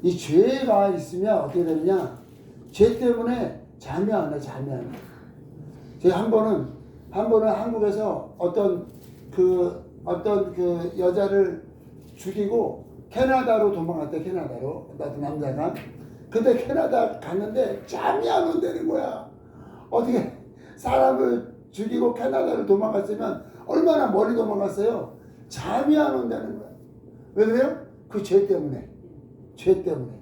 이 죄가 있으면 어떻게 되느냐? 죄 때문에 잠이 안 와, 잠이 안 와. 제가 한 번은 한국에서 어떤 그 여자를 죽이고 캐나다로 도망갔대, 캐나다로. 나도 남자가. 근데 캐나다 갔는데 잠이 안 온다는 거야. 어떻게 사람을 죽이고 캐나다를 도망갔으면 얼마나 멀리 도망갔어요? 잠이 안 온다는 거야. 왜 그래요? 그 죄 때문에. 죄 때문에.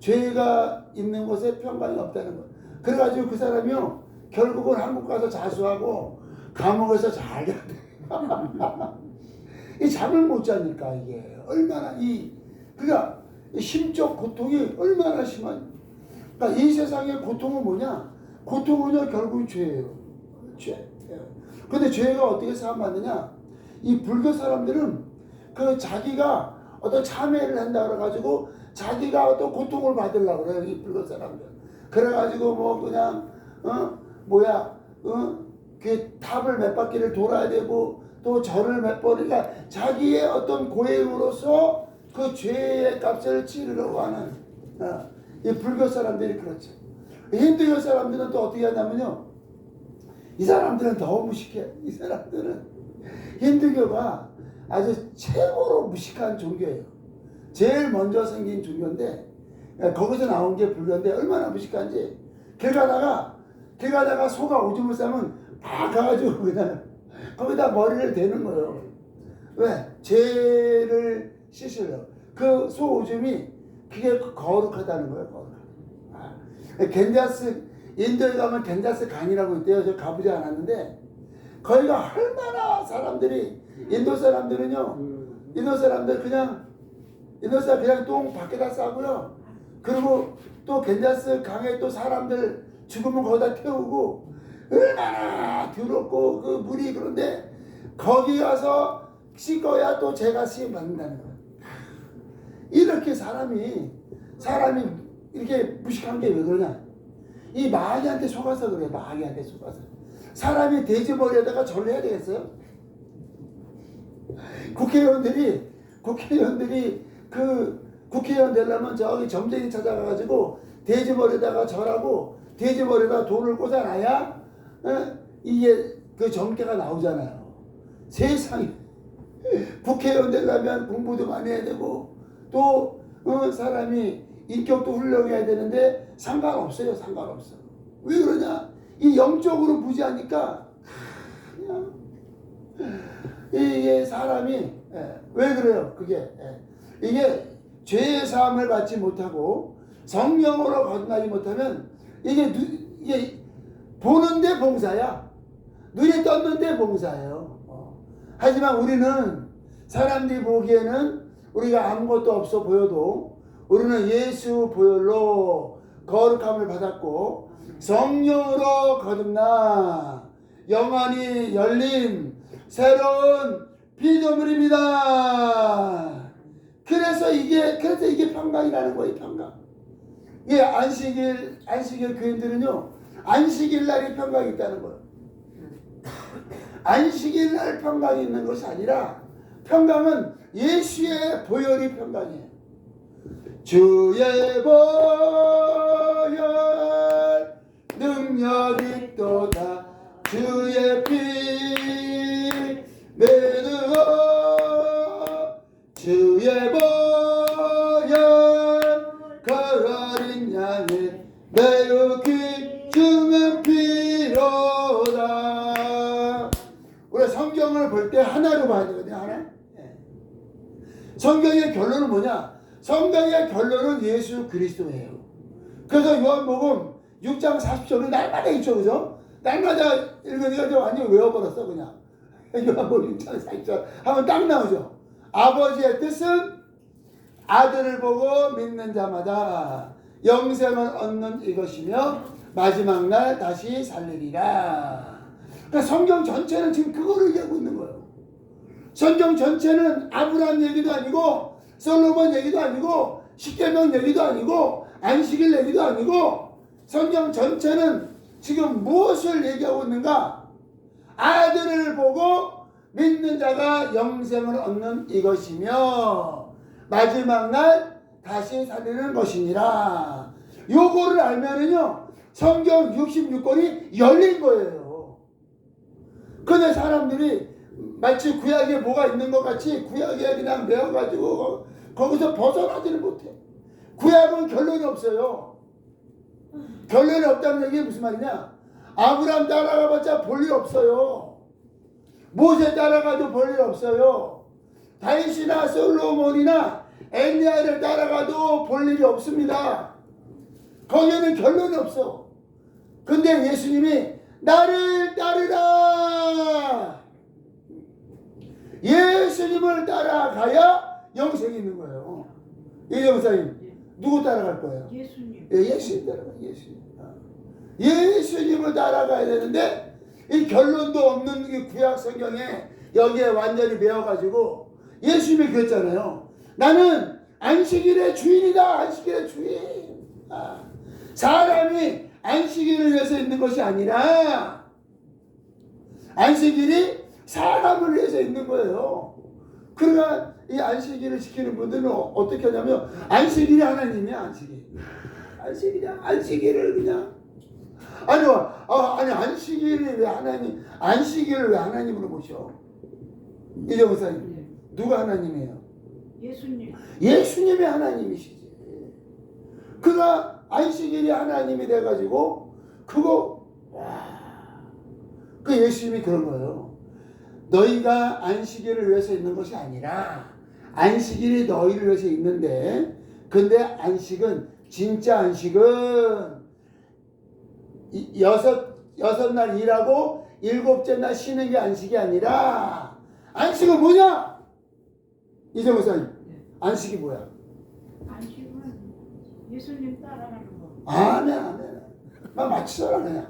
죄가 있는 곳에 평강이 없다는 거야. 그래가지고 그 사람이요, 결국은 한국 가서 자수하고 감옥에서 잘 돼야 돼. 이 잠을 못 자니까 이게 얼마나 그러니까 심적 고통이 얼마나 심한. 그러니까 이 세상의 고통은 뭐냐? 고통은요 결국은 죄예요. 죄. 근데 죄가 어떻게 사함받느냐? 이 불교 사람들은 그 자기가 어떤 참회를 한다 그래가지고 자기가 어떤 고통을 받으려고 그래요. 이 불교 사람들. 그래가지고 뭐 그냥 그 탑을 몇 바퀴를 돌아야 되고 또 절을 몇 번, 그러니까 자기의 어떤 고행으로서 그 죄의 값을 치르려고 하는 이 불교 사람들이 그렇죠. 힌두교 사람들은 또 어떻게 하냐면요, 이 사람들은 더 무식해. 이 사람들은 힌두교가 아주 최고로 무식한 종교예요. 제일 먼저 생긴 종교인데 거기서 나온 게 불교인데 얼마나 무식한지. 길 가다가 소가 오줌을 싸면 막 가가지고 그냥 거기다 머리를 대는 거예요. 왜? 죄를 씻으려. 그 소 오줌이 그게 거룩하다는 거예요. 거룩하다. 겐자스, 인도에 가면 겐자스 강이라고 있대요. 저 가보지 않았는데 거기가 얼마나 사람들이, 인도 사람들은요, 인도 사람들 그냥 똥 밖에다 싸고요. 그리고 또 겐자스 강에 또 사람들 죽으면 거기다 태우고 얼마나 더럽고 그 물이. 그런데 거기 가서 씻어야 또 죄가 시험 받는다는 거예요. 이렇게 사람이 이렇게 무식한 게 왜 그러냐? 이 마귀한테 속아서 그래. 마귀한테 속아서. 사람이 돼지머리에다가 절을 해야 되겠어요? 국회의원들이 그 국회의원 되려면 저기 점쟁이 찾아가가지고 돼지머리에다가 절하고 돼지머리에다가 돌을 꽂아놔야 이게 그 점괘가 나오잖아요. 세상에. 국회의원 되려면 공부도 많이 해야 되고 또 사람이 인격도 훌륭해야 되는데 상관없어요. 상관없어. 왜 그러냐? 이 영적으로 부지하니까 그냥 이게 사람이 왜 그래요? 그게 이게 죄의 사함을 받지 못하고 성령으로 거듭나지 못하면 이게 보는데 봉사야. 눈이 떴는데 봉사예요. 하지만 우리는 사람들이 보기에는 우리가 아무것도 없어 보여도 우리는 예수 보혈로 거룩함을 받았고 성령으로 거듭나 영안이 열린 새로운 피조물입니다. 그래서 이게 평강이라는 거예요. 평강. 예, 안식일 교인들은요, 안식일 날이 평강이 있다는 거예요. 안식일 날 평강이 있는 것이 아니라 평강은 예수의 보혈이 평강이에요. 주의 보혈 능력이 있도다. 주의 피 매누어 주의 보혈 그 어린 양의 매우 귀중한 피로다. 우리가 성경을 볼 때 하나로 봐야 되거든요. 하나. 성경의 결론은 뭐냐? 성경의 결론은 예수 그리스도예요. 그래서 요한복음 6장 40절은 날마다 있죠. 그죠? 날마다 읽으니까 완전히 외워버렸어 그냥. 요한복음 6장 40절 하면 딱 나오죠. 아버지의 뜻은 아들을 보고 믿는 자마다 영생을 얻는 이것이며 마지막 날 다시 살리리라. 그러니까 성경 전체는 지금 그거를 얘기하고 있는 거예요. 성경 전체는 아브라함 얘기도 아니고 솔로몬 얘기도 아니고 십계명 얘기도 아니고 안식일 얘기도 아니고 성경 전체는 지금 무엇을 얘기하고 있는가? 아들을 보고 믿는 자가 영생을 얻는 이것이며 마지막 날 다시 살리는 것이니라. 요거를 알면은요 성경 66권이 열린 거예요. 근데 사람들이 마치 구약에 뭐가 있는 것 같이 구약에 그냥 매어가지고 거기서 벗어나지를 못해. 구약은 결론이 없어요. 결론이 없다는 얘기는 무슨 말이냐? 아브라함 따라가봤자 볼 일 없어요. 모세 따라가도 볼 일 없어요. 다윗이나 솔로몬이나 엘리야를 따라가도 볼 일이 없습니다. 거기에는 결론이 없어. 근데 예수님이 나를 따르라. 예수님을 따라가야 영생이 있는 거예요. 이정사님 누구 따라갈 거예요? 예수님. 예수님 따라가. 예수님을 따라가야 되는데 이 결론도 없는 이 구약 성경에 여기에 완전히 매어가지고 예수님이 그랬잖아요. 나는 안식일의 주인이다. 안식일의 주인. 사람이 안식일을 위해서 있는 것이 아니라 안식일이 사람을 위해서 있는 거예요. 그러니까 이 안식일을 지키는 분들은 어떻게 하냐면 안식일이 하나님이야. 안식일이야. 안식일을 그냥 아니 안식일을 왜 하나님 안식일을 왜 하나님으로 모셔? 이정사님 누가 하나님이에요? 예수님. 예수님이 하나님이시지. 그가 안식일이 하나님이 돼가지고 그거 그 예수님이 그런 거예요. 너희가 안식일을 위해서 있는 것이 아니라 안식일이 너희를 위해서 있는데 근데 안식은 진짜 안식은 여섯 날 일하고 일곱째 날 쉬는 게 안식이 아니라 안식은 뭐냐? 이정우 사님 안식이 뭐야? 안식은 예수님 따라가는 거. 아멘. 나 맞추더라 그냥.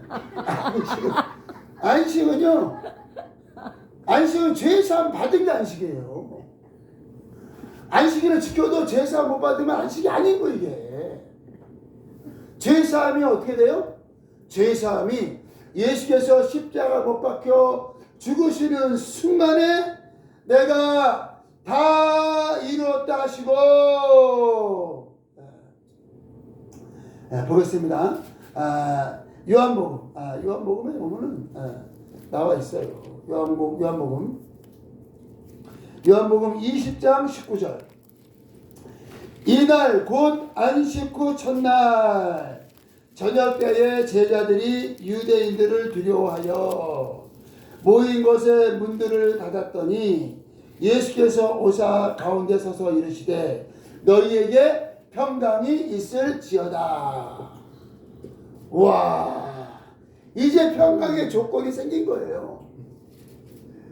안식은 죄사함 받은 게 안식이에요. 안식일을 지켜도 죄사함 못 받으면 안식이 아닌 거 이게. 죄사함이 어떻게 돼요? 죄사함이 예수께서 십자가 못 박혀 죽으시는 순간에 내가 다 이루었다 하시고 보겠습니다. 요한복음에 보면은 나와 있어요. 요한복음 20장 19절. 이날 곧 안식 후 첫날 저녁 때에 제자들이 유대인들을 두려워하여 모인 곳에 문들을 닫았더니 예수께서 오사 가운데 서서 이르시되 너희에게 평강이 있을지어다. 와, 이제 평강의 조건이 생긴 거예요.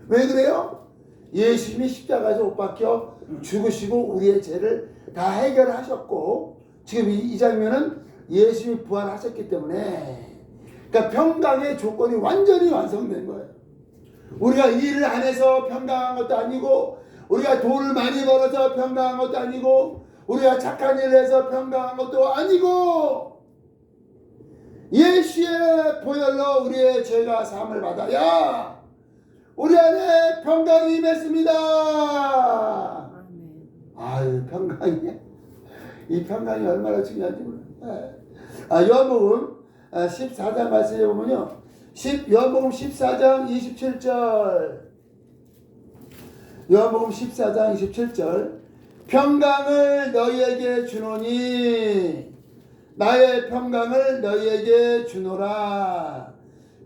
왜 그래요? 예수님이 십자가에서 못 박혀 죽으시고 우리의 죄를 다 해결하셨고 지금 이 장면은 예수님이 부활하셨기 때문에 그러니까 평강의 조건이 완전히 완성된 거예요. 우리가 일을 안 해서 평강한 것도 아니고 우리가 돈을 많이 벌어서 평강한 것도 아니고 우리가 착한 일을 해서 평강한 것도 아니고 예수의 보혈로 우리의 죄가 사함을 받아야 우리 안에 평강이 임했습니다. 아유 평강이 이 평강이 얼마나 중요한지 몰라. 요한복음 14장 말씀해 보면요. 요한복음 14장 27절. 요한복음 14장 27절. 평강을 너희에게 주노니 나의 평강을 너희에게 주노라.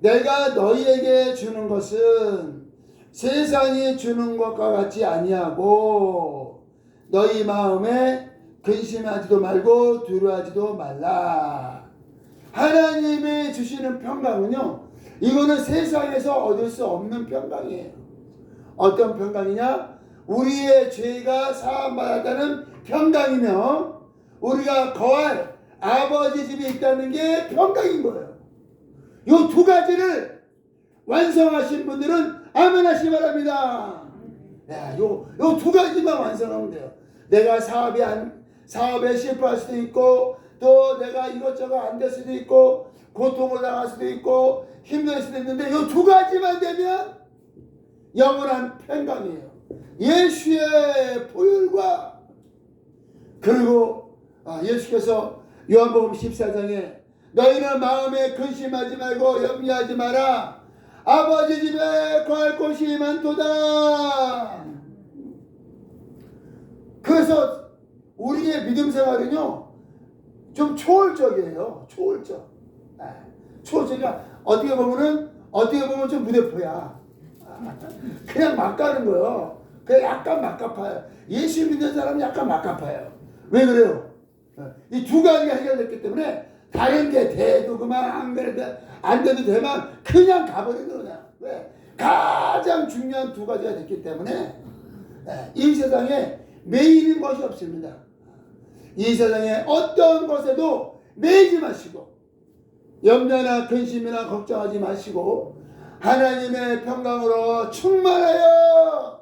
내가 너희에게 주는 것은 세상이 주는 것과 같지 아니하고 너희 마음에 근심하지도 말고 두려워하지도 말라. 하나님이 주시는 평강은요, 이거는 세상에서 얻을 수 없는 평강이에요. 어떤 평강이냐? 우리의 죄가 사함받았다는 평강이며 우리가 거할 아버지 집이 있다는 게 평강인 거예요. 이 두 가지를 완성하신 분들은 아멘 하시기 바랍니다. 요 두 가지만 완성하면 돼요. 내가 사업에 실패할 수도 있고 또 내가 이것저것 안 될 수도 있고 고통을 당할 수도 있고 힘들 수도 있는데 이 두 가지만 되면 영원한 평강이에요. 예수의 보혈과 그리고 예수께서 요한복음 14장에 너희는 마음에 근심하지 말고 염려하지 마라. 아버지 집에 거할 곳이 많도다. 그래서 우리의 믿음 생활은요 좀 초월적이에요. 초월적. 초월적이야. 어떻게 보면 좀 무대포야. 그냥 막 가는 거예요. 그냥 약간 막 갚아요. 예수 믿는 사람은 약간 막 갚아요. 왜 그래요? 이 두 가지가 해결됐기 때문에 다른 게 돼도 그만 안 돼도 되만 그냥 가버리는 거냐. 왜? 가장 중요한 두 가지가 됐기 때문에 이 세상에 매이는 것이 없습니다. 이 세상에 어떤 것에도 매이지 마시고 염려나 근심이나 걱정하지 마시고 하나님의 평강으로 충만하여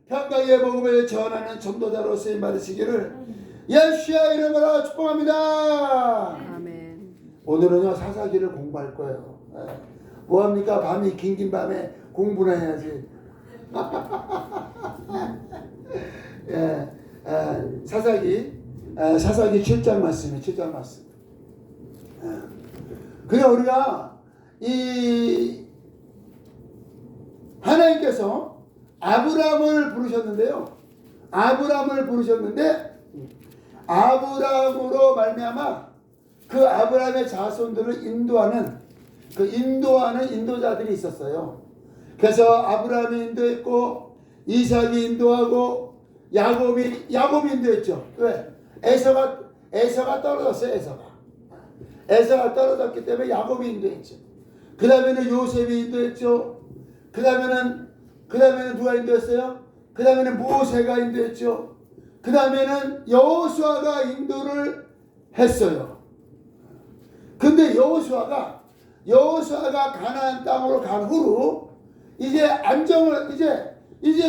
평강의 복음을 전하는 전도자로 쓰임 받으시기를 예수의 이름으로 축복합니다. 아멘. 오늘은요 사사기를 공부할 거예요. 뭐합니까? 밤이 긴 밤에 공부나 해야지. 사사기 7장 말씀이 7장 말씀. 그냥 우리가 이 하나님께서 아브라함을 부르셨는데요. 아브라함으로 말미암아 그 아브라함의 자손들을 인도하는 인도자들이 있었어요. 그래서 아브라함이 인도했고 이삭이 인도하고 야곱이 인도했죠. 왜? 에서가 떨어졌어요. 에서가 떨어졌기 때문에 야곱이 인도했죠. 그 다음에는 요셉이 인도했죠. 그 다음에는 누가 인도했어요? 그 다음에는 모세가 인도했죠. 그 다음에는 여호수아가 인도를 했어요. 근데 여호수아가 가나안 땅으로 간 후로 이제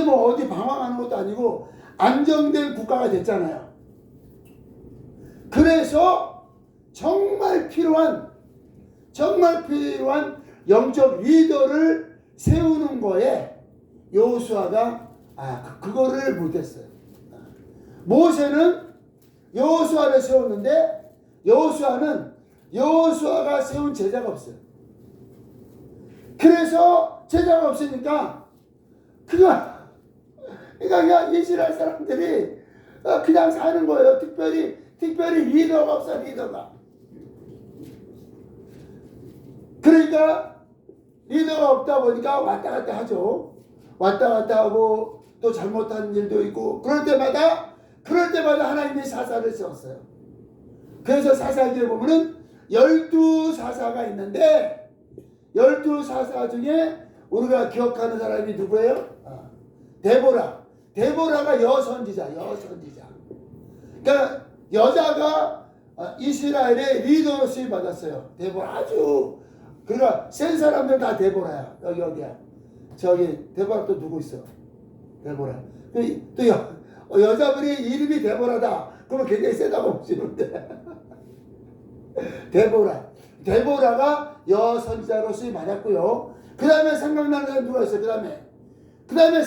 뭐 어디 방황하는 것도 아니고 안정된 국가가 됐잖아요. 그래서 정말 필요한 영적 리더를 세우는 거에 여호수아가 그거를 못했어요. 모세는 여호수아를 세웠는데 여호수아가 세운 제자가 없어요. 그래서 제자가 없으니까 그러니까 그냥 이스라엘 사람들이 그냥 사는 거예요. 특별히 리더가 없어. 그러니까 리더가 없다 보니까 왔다 갔다 하죠. 왔다 갔다 하고 또 잘못한 일도 있고 그럴 때마다 하나님이 사사를 세웠어요. 그래서 사사기에 보면은 12사사가 있는데 12사사 중에 우리가 기억하는 사람이 누구예요? 데보라가 여선지자. 그러니까 여자가 이스라엘의 리더로 쓰임 받았어요. 데보라 그러니까 센 사람들 다 데보라야. 여기야. 저기 데보라 또 누구 있어? 데보라. 또 여자분이 이름이 데보라다. 그러면 굉장히 세다고 보시는데. 데보라가 여선지자로 쓰임 받았고요. 그 다음에 생각나는 사람 누가 있어요? 그 다음에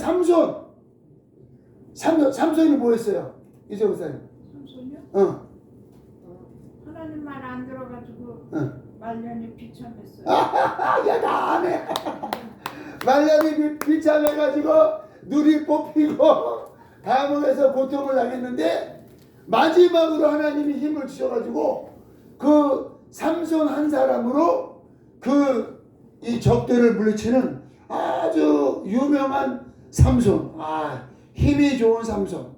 삼손이 뭐 했어요? 이제 목사님. 삼손이요? 하나님 말 안 들어가지고 말년이 비참했어요. 야, 나 안 해. 말년이 비참해가지고 눈이 뽑히고 감옥에서 고통을 당했는데 마지막으로 하나님이 힘을 주셔가지고 그 삼손 한 사람으로 이 적들을 물리치는 아주 유명한 삼손, 힘이 좋은 삼손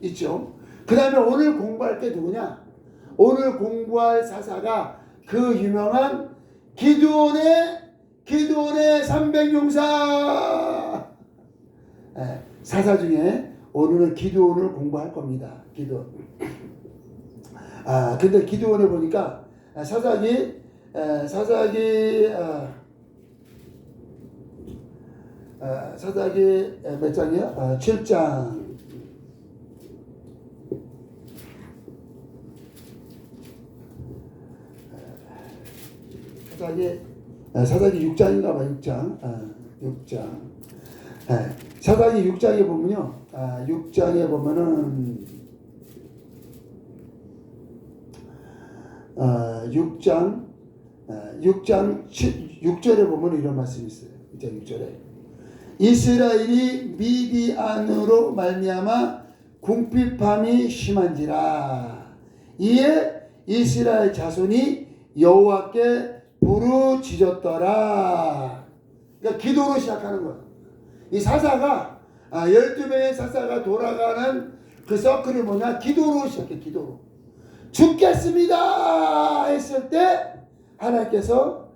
있죠. 그 다음에 오늘 공부할 게 누구냐? 오늘 공부할 사사가 그 유명한 기드온의 300용사 사사 중에 오늘은 기드온을 공부할 겁니다. 기드온. 근데 기드온을 보니까 사사기 몇 장이야? 7장. 사사기 6장인가 봐. 6장. 사사기 6장에 보면요. 6장에 보면은 6장 6절에 보면 이런 말씀이 있어요. 6장 6절에 이스라엘이 미디안으로 말미암아 궁핍함이 심한지라 이에 이스라엘 자손이 여호와께 부르짖었더라. 그러니까 기도로 시작하는 거예요. 이 사사가 12명의 사사가 돌아가는 그 서클이 뭐냐? 기도로 시작해. 기도로 죽겠습니다 했을 때 하나님께서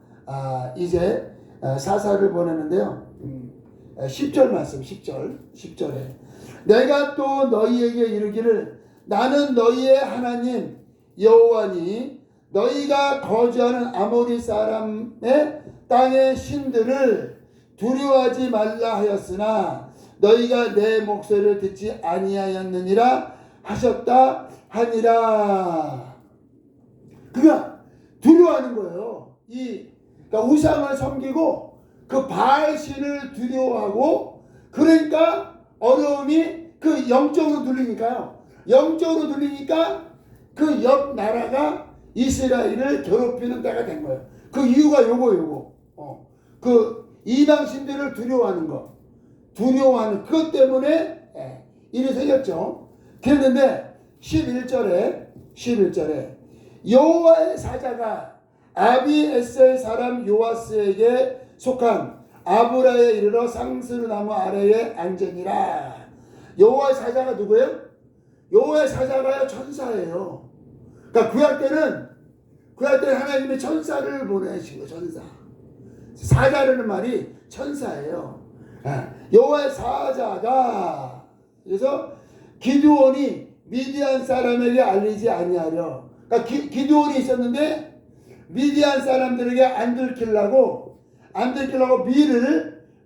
이제 사사를 보내는데요. 10절 말씀 10절에 내가 또 너희에게 이르기를 나는 너희의 하나님 여호와니 너희가 거주하는 아모리 사람의 땅의 신들을 두려워하지 말라 하였으나 너희가 내 목소리를 듣지 아니하였느니라 하셨다 하니라. 그가 두려워하는 거예요. 그러니까 우상을 섬기고 그 바알 신을 두려워하고 그러니까 어려움이 그 영적으로 눌리니까요. 영적으로 눌리니까 그 옆 나라가 이스라엘을 괴롭히는 때가 된 거예요. 그 이유가 요거. 그 이방 신들을 두려워하는 거. 두려워하는 그것 때문에 일이 생겼죠. 그랬는데 11절에 여호와의 사자가 아비에셀 사람 요아스에게 속한 아브라에 이르러 상스루 나무 아래에 앉으니라. 여호와의 사자가 누구예요? 여호와의 사자가요 천사예요. 그러니까 구약 때는 하나님이 천사를 보내신 거 천사. 사자라는 말이 천사예요. 여호와의 사자가 그래서 기드온이 미디안 사람에게 알리지 아니하려. 그러니까 기드온이 있었는데 미디안 사람들에게 안 들키려고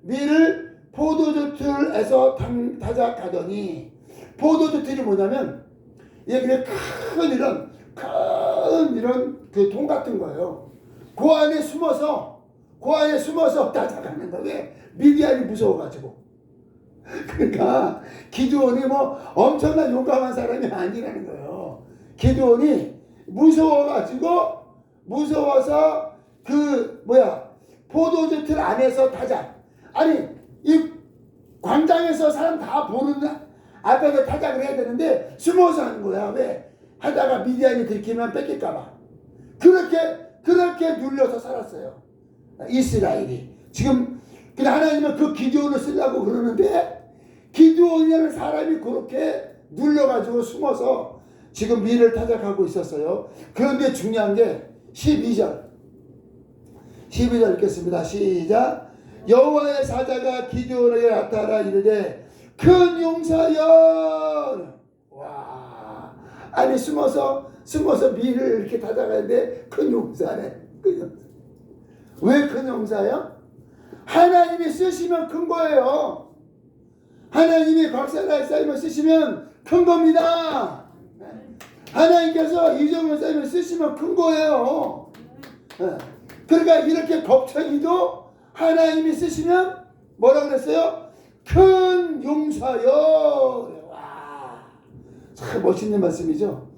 밀을 포도주 틀에서 타작하더니 포도주 틀이 뭐냐면 이게 그냥 큰 이런 그 통 같은 거예요. 그 안에 숨어서 타작하는 거예요. 왜? 미디안이 무서워가지고. 그러니까 기드온이 뭐 엄청난 용감한 사람이 아니라는 거예요. 기드온이 무서워서 포도주 틀 안에서 타작. 아니 이 광장에서 사람 다 보는 앞에서 타작을 해야 되는데 숨어서 하는 거야. 왜? 하다가 미디안이 들키면 뺏길까봐. 그렇게 눌려서 살았어요. 이스라엘이. 지금 하나님은 그 기드온을 쓰려고 그러는데 기드온이라는 사람이 그렇게 눌려가지고 숨어서 지금 밀을 타작하고 있었어요. 그런데 중요한 게 12절 읽겠습니다. 시작. 여호와의 사자가 기드온에게 나타나 이르되 큰 용사여. 와, 아니 숨어서 밀을 이렇게 타작하는데 큰 용사네. 왜 큰 용사요? 하나님이 쓰시면 큰 거예요. 하나님이 박사날 쌓이면 쓰시면 큰 겁니다. 하나님께서 이정을 쌓이면 쓰시면 큰 거예요. 그러니까 이렇게 겁쟁이도 하나님이 쓰시면 뭐라 그랬어요? 큰 용사여. 와, 참 멋있는 말씀이죠.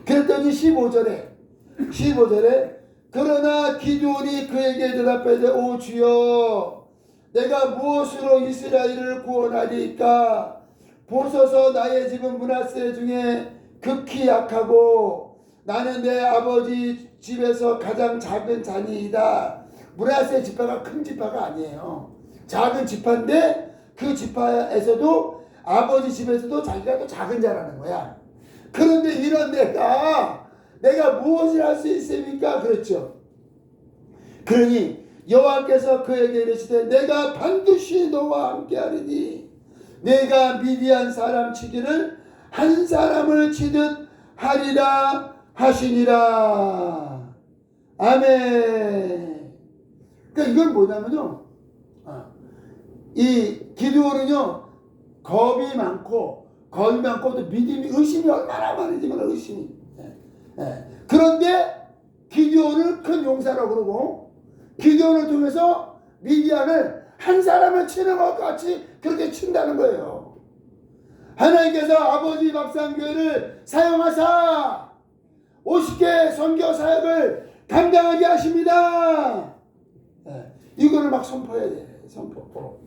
그랬더니 15절에 그러나 기드온이 그에게 대답하되 오 주여 내가 무엇으로 이스라엘을 구원하리까? 보소서 나의 집은 므낫세 중에 극히 약하고 나는 내 아버지 집에서 가장 작은 자니이다. 므낫세 지파가 큰 지파가 아니에요. 작은 지파인데 그 지파에서도 아버지 집에서도 자기가 또 작은 자라는 거야. 그런데 이런 내가 무엇을 할 수 있습니까? 그렇죠. 그러니 여호와께서 그에게 이르시되 내가 반드시 너와 함께하리니 내가 미디안 사람 치기를 한 사람을 치듯 하리라 하시니라. 아멘. 그러니까 이건 뭐냐면요, 이 기드온은요 겁이 많고 또 믿음이 의심이 얼마나 많은지만 의심이. 그런데 기드온을 큰 용사라고 그러고 기드온을 통해서 미디안을 한 사람을 치는 것 같이 그렇게 친다는 거예요. 하나님께서 아버지 박상교회를 사용하사 50개 선교 사역을 감당하게 하십니다. 이거를 막 선포해야 돼. 선포.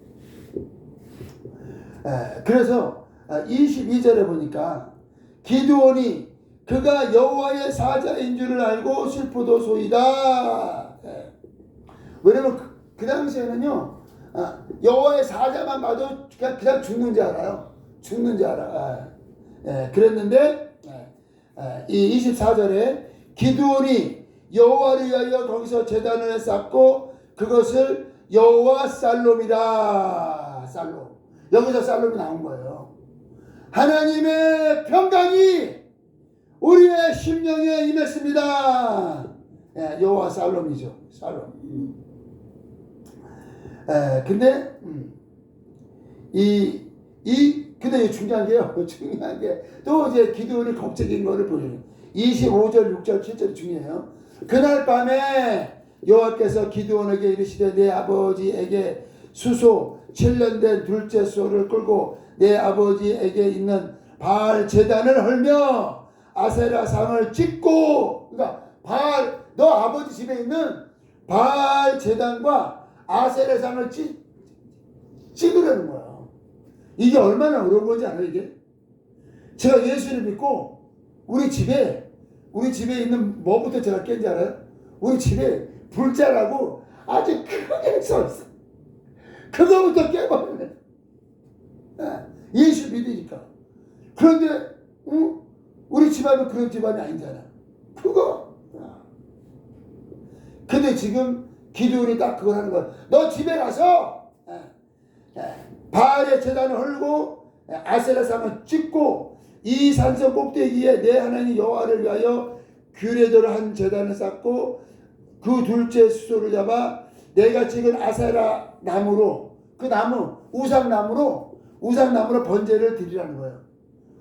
그래서 22절에 보니까 기드온이 그가 여호와의 사자인 줄을 알고 슬프도소이다. 왜냐면 그 당시에는요, 여호와의 사자만 봐도 그냥 죽는 줄 알아요. 죽는 줄 알아. 그랬는데 이 24절에 기드온이 여호와를 위하여 거기서 제단을 쌓고 그것을 여호와 살롬이다. 살롬. 여기서 살롬이 나온 거예요. 하나님의 평강이 우리의 심령에 임했습니다. 여호와 살롬이죠. 살롬. 근데 근데 중요한 게요. 중요한 게 또 이제 기드온이 겁적인 거를 보여요. 25절, 6절, 7절이 중요해요. 그날 밤에 여호와께서 기드온에게 이르시되 내 아버지에게 수소 7년 된 둘째 소를 끌고 내 아버지에게 있는 바알 제단을 헐며 아세라 상을 찍고, 그러니까 너 아버지 집에 있는 바알 제단과 아세라 상을 찍으려는 거야. 이게 얼마나 어려운 건지 알아요, 이게? 제가 예수를 믿고 우리 집에 있는 뭐부터 제가 깬지 알아요? 우리 집에 불자라고 아주 크게 써있어. 그거부터 깨버리네. 예수 믿으니까. 그런데 우리 집안은 그런 집안이 아니잖아. 그거. 근데 지금 기드온이 딱 그걸 하는 거야. 너 집에 가서 바알의 제단을 헐고 아세라 상을 찍고 이 산성 꼭대기에 내 하나님 여호와를 위하여 규례대로 한 제단을 쌓고 그 둘째 수소를 잡아 내가 찍은 아세라 나무로, 그 나무 우상나무로 번제를 드리라는 거예요.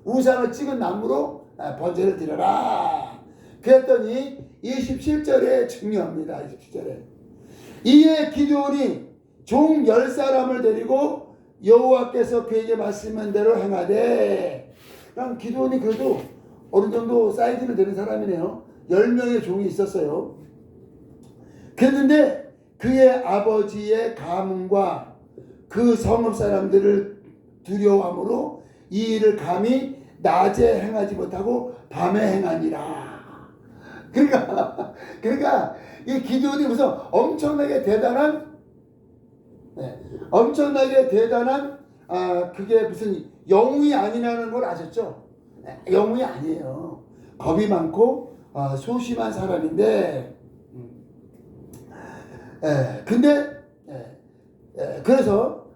우상을 찍은 나무로 번제를 드려라. 그랬더니 27절에 중요합니다. 27절에 이에 기드온이 종 10사람을 데리고 여호와께서 그에게 말씀한 대로 행하되, 그럼 기드온이 그래도 어느 정도 사이즈를 되는 사람이네요. 10명의 종이 있었어요. 그랬는데 그의 아버지의 가문과 그 성읍 사람들을 두려워함으로 이 일을 감히 낮에 행하지 못하고 밤에 행하니라. 그러니까 이 기드온이 무슨 엄청나게 대단한 그게 무슨 영웅이 아니라는 걸 아셨죠? 영웅이 아니에요. 겁이 많고 소심한 사람인데, 근데 그래서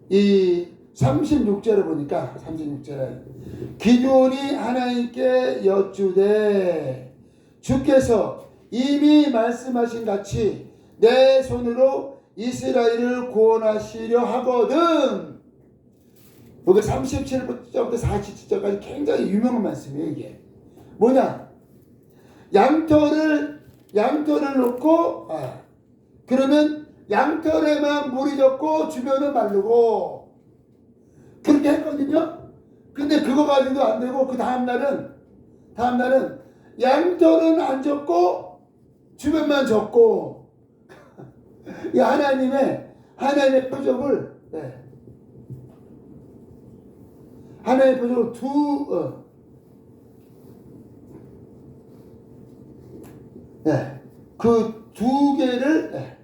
이 36절에 보니까 36절에 기드온이 하나님께 여쭈되 주께서 이미 말씀하신 같이 내 손으로 이스라엘을 구원하시려 하거든. 여기 37절부터 47절까지 굉장히 유명한 말씀이에요. 이게 뭐냐? 양털을 놓고 그러면 양털에만 물이 젖고 주변은 마르고 그렇게 했거든요. 근데 그거 가지고도 안 되고 그 다음날은 양털은 안 젖고 주변만 젖고 이 하나님의 표적을 하나님의 표적을 그 두 개를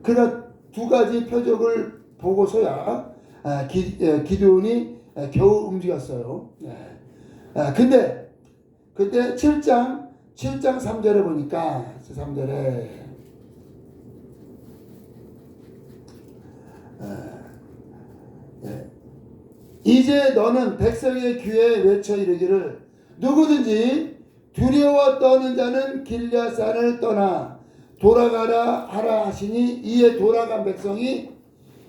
그러나 두 가지 표적을 보고서야 기드온이 겨우 움직였어요. 근데 그때 7장 3절에 보니까 3절에 이제 너는 백성의 귀에 외쳐 이르기를 누구든지 두려워 떠는 자는 길앗산을 떠나 돌아가라 하라 하시니 이에 돌아간 백성이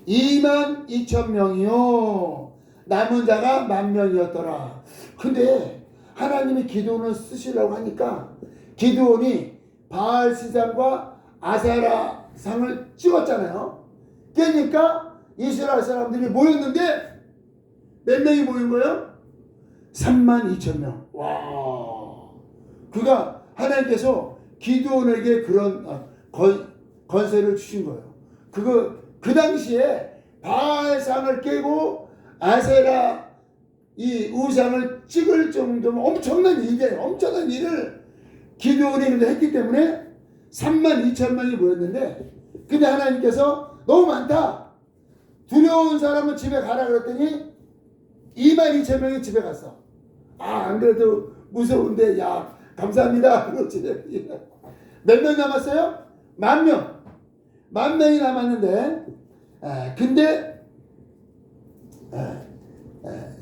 22,000명이요 남은 자가 10,000명이었더라. 근데 하나님이 기드온을 쓰시려고 하니까 기드온이 바알 시장과 아세라 상을 찍었잖아요. 그러니까 이스라엘 사람들이 모였는데 몇 명이 모인 거예요? 32,000명. 와. 그가 하나님께서 기드온에게 그런 건세를 주신 거예요. 그 당시에 바알상을 깨고 아세라 이 우상을 찍을 정도면 엄청난 일이에요. 엄청난 일을 기드온이 했기 때문에 32,000명이 모였는데, 근데 하나님께서 너무 많다, 두려운 사람은 집에 가라 그랬더니 22,000명이 집에 갔어. 안 그래도 무서운데 야 감사합니다. 몇 명 남았어요? 10,000명. 10,000명이 남았는데, 근데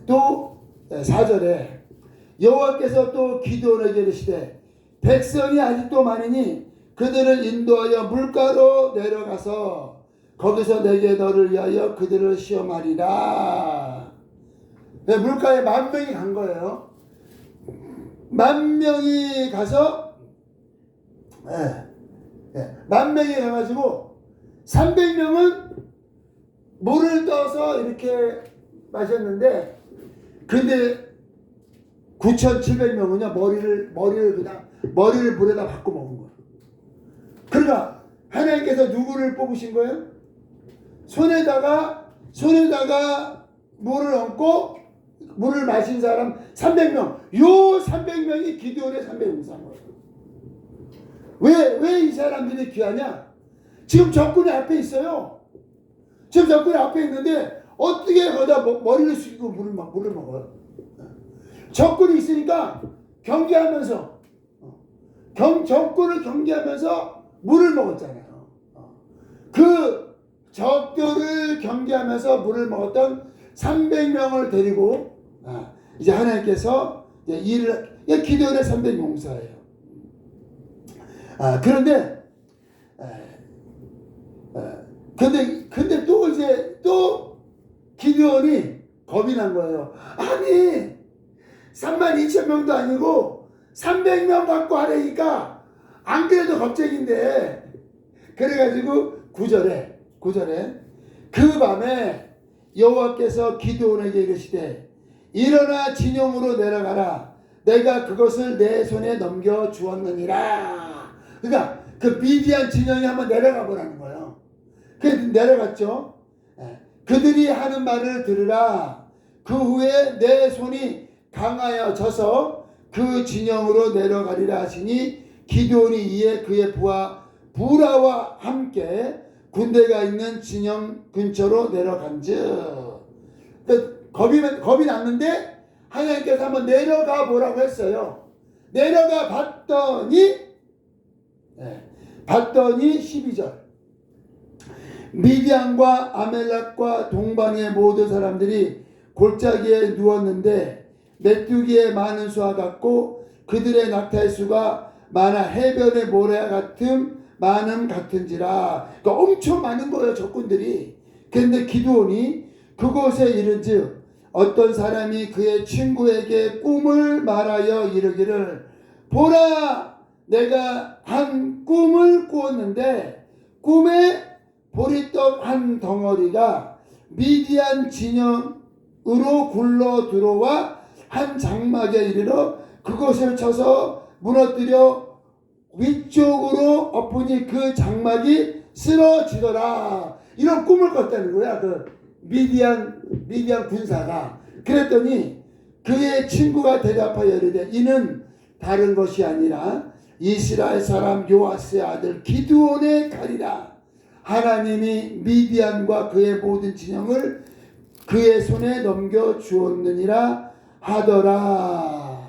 또 4절에 여호와께서 또 기드온에게 이르시되 백성이 아직도 많으니 그들을 인도하여 물가로 내려가서 거기서 내게 너를 위하여 그들을 시험하리라. 물가에 10,000명이 간 거예요. 10,000명이 가서 10,000명이 가가지고 300명은 물을 떠서 이렇게 마셨는데, 근데 9,700명은요 머리를 물에다 받고 먹은 거예요. 그러니까 하나님께서 누구를 뽑으신 거예요? 손에다가 물을 얹고 물을 마신 사람 300명. 요 300명이 기드온의 300용사인 거예요. 왜 이 사람들이 귀하냐? 지금 적군이 앞에 있어요. 지금 적군이 앞에 있는데 어떻게 거기다 머리를 숙이고 물을 먹어요? 적군이 있으니까 경계하면서 적군을 경계하면서 물을 먹었잖아요. 그 적들을 경계하면서 물을 먹었던 300명을 데리고 이제 하나님께서 기드온의 300용사예요. 그런데 근데 또 기드온이 겁이 난 거예요. 아니 32,000명도 아니고 300명 갖고 하려니까 안 그래도 겁쟁인데, 그래가지고 9절에 그 밤에 여호와께서 기드온에게 이르시되 일어나 진영으로 내려가라. 내가 그것을 내 손에 넘겨 주었느니라. 그러니까 그 미디안 진영이 한번 내려가 보라는 거예요. 그래서 내려갔죠. 그들이 하는 말을 들으라. 그 후에 내 손이 강하여 져서 그 진영으로 내려가리라 하시니 기드온이 이에 그의 부하 부라와 함께 군대가 있는 진영 근처로 내려간즉. 겁이 났는데 하나님께서 한번 내려가 보라고 했어요. 내려가 봤더니 12절 미디안과 아멜렉과 동방의 모든 사람들이 골짜기에 누웠는데 메뚜기의 많은 수와 같고 그들의 낙타의 수가 많아 해변의 모래와 많음 같은지라. 그러니까 엄청 많은 거예요, 적군들이. 그런데 기드온이 그곳에 이른즉 어떤 사람이 그의 친구에게 꿈을 말하여 이르기를 보라, 내가 한 꿈을 꾸었는데 꿈에 보리떡 한 덩어리가 미디안 진영으로 굴러 들어와 한 장막에 이르러 그것을 쳐서 무너뜨려 위쪽으로 엎으니 그 장막이 쓰러지더라. 이런 꿈을 꿨다는 거야, 그 미디안 군사가. 그랬더니 그의 친구가 대답하여 이르되 이는 다른 것이 아니라 이스라엘 사람 요아스의 아들 기드온의 칼이라. 하나님이 미디안과 그의 모든 진영을 그의 손에 넘겨 주었느니라 하더라.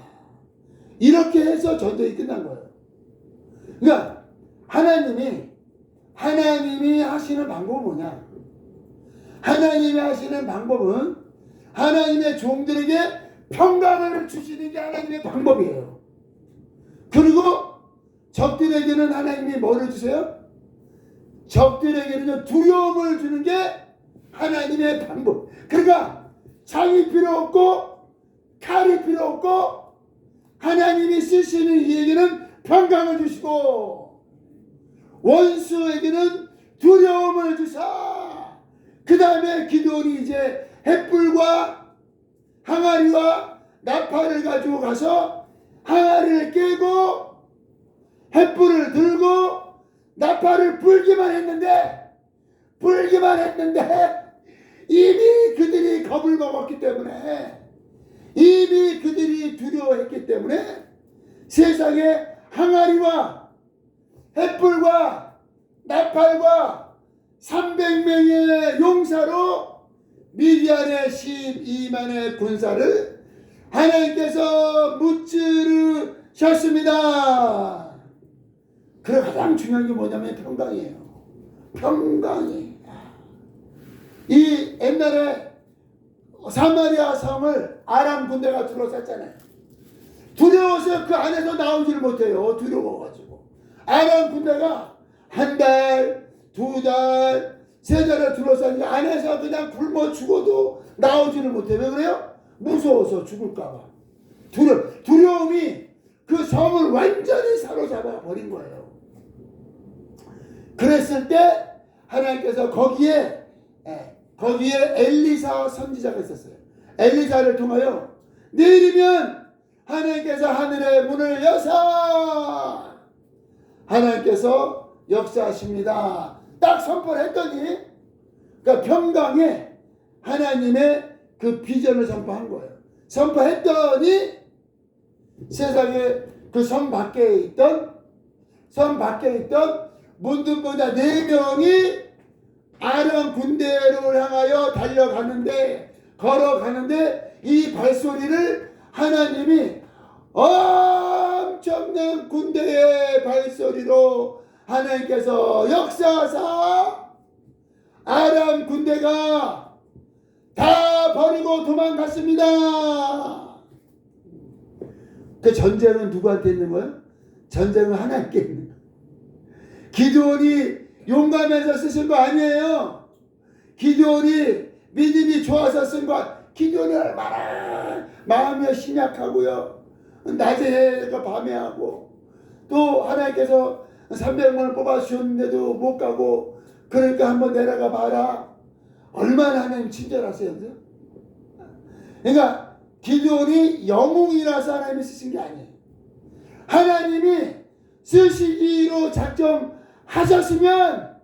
이렇게 해서 전쟁이 끝난 거예요. 그러니까 하나님이 하시는 방법은 뭐냐? 하나님이 하시는 방법은 하나님의 종들에게 평강을 주시는 게 하나님의 방법이에요. 그리고 적들에게는 하나님이 뭐를 주세요? 적들에게는 두려움을 주는 게 하나님의 방법. 그러니까 창이 필요 없고 칼이 필요 없고 하나님이 쓰시는 이에게는 평강을 주시고 원수에게는 두려움을 주사. 그 다음에 기드온이 이제 횃불과 항아리와 나팔을 가지고 가서 항아리를 깨고 횃불을 들고 나팔을 불기만 했는데 이미 그들이 겁을 먹었기 때문에, 이미 그들이 두려워했기 때문에 세상에 항아리와 횃불과 나팔과 300명의 용사로 미디안의 12만의 군사를 하나님께서 무찌르셨습니다. 그리고 가장 중요한 게 뭐냐면 평강이에요. 평강이. 이 옛날에 사마리아 성을 아람 군대가 둘러쌌잖아요. 두려워서 그 안에서 나오지를 못해요. 두려워가지고. 아람 군대가 한 달, 두 달, 세 달을 둘러싸니까 안에서 그냥 굶어 죽어도 나오지를 못해. 왜 그래요? 무서워서 죽을까봐. 두려움이 그 성을 완전히 사로잡아 버린 거예요. 그랬을 때 하나님께서 거기에 엘리사 선지자가 있었어요. 엘리사를 통하여 내일이면 하나님께서 하늘의 문을 여사 하나님께서 역사하십니다. 딱 선포를 했더니, 그러니까 평강에 하나님의 그 비전을 선포한 거예요. 선포했더니 세상에 그 성 밖에 있던 문둥보다 4명이 아람 군대를 향하여 걸어가는데 이 발소리를 하나님이 엄청난 군대의 발소리로 하나님께서 역사하사 아람 군대가 다 버리고 도망갔습니다. 그 전쟁은 누구한테 있는 거예요? 전쟁은 하나님께 있는 거예요. 기드온이 용감해서 쓰신 거 아니에요. 기드온이 믿음이 좋아서 쓴 거. 기드온이 얼마나 마음이 심약하고요. 낮에 해가 밤에 하고, 또 하나님께서 300만을 뽑아주셨는데도 못 가고, 그러니까 한번 내려가 봐라. 얼마나 하나님 친절하세요. 그러니까 기드온이 영웅이라서 하나님이 쓰신 게 아니에요. 하나님이 쓰시기로 작정하셨으면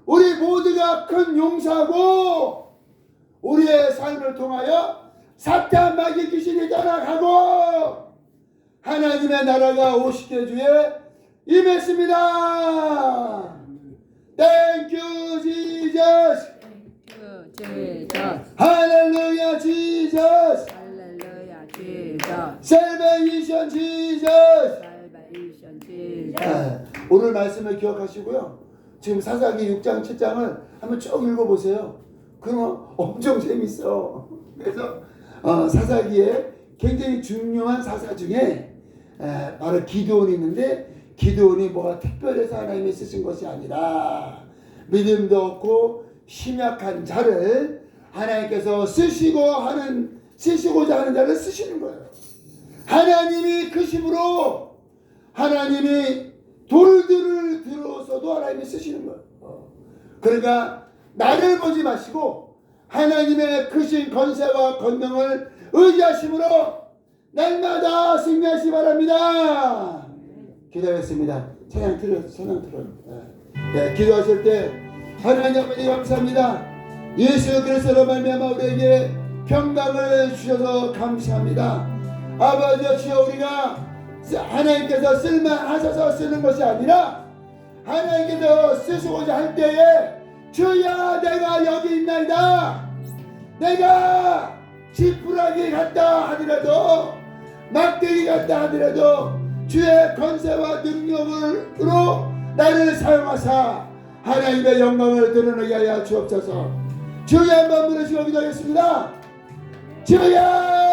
우리 모두가 큰 용사고, 우리의 삶을 통하여 사탄 마귀 귀신이 떠나가고 하나님의 나라가 50대 주에 임했습니다. Thank you, Jesus. 할렐루야, Jesus. 할렐루야, Jesus. Salvation, Jesus. Salvation, Jesus. 오늘 말씀을 기억하시고요. 지금 사사기 6장, 7장을 한번 쭉 읽어보세요. 그러면 엄청 재밌어. 그래서 사사기에 굉장히 중요한 사사 중에 바로 기드온이 있는데, 기드온이 뭐가 특별해서 하나님이 쓰신 것이 아니라 믿음도 없고 심약한 자를 하나님께서 쓰시고자 하는 자를 쓰시는 거예요. 하나님이 그 힘으로 하나님이 돌들을 들어서도 하나님이 쓰시는 거예요. 그러니까 나를 보지 마시고 하나님의 크신 권세와 권능을 의지하심으로 날마다 승리하시 바랍니다. 기도하겠습니다. 찬양 들어요. 네, 기도하실 때 하나님 아버지 감사합니다. 예수 그리스도로 말미암아 우리에게 평강을 주셔서 감사합니다. 아버지 주여, 우리가 하나님께서 쓸만하셔서 쓰는 것이 아니라 하나님께서 쓰시고자 할 때에 주야 내가 여기 있나이다. 내가 지푸라기 같다 하더라도, 막대기 같다 하더라도 주의 권세와 능력으로 나를 사용하사 하나님의 영광을 드러내게 하여 주옵소서. 주여 한번 부르시고 기도하겠습니다. 주여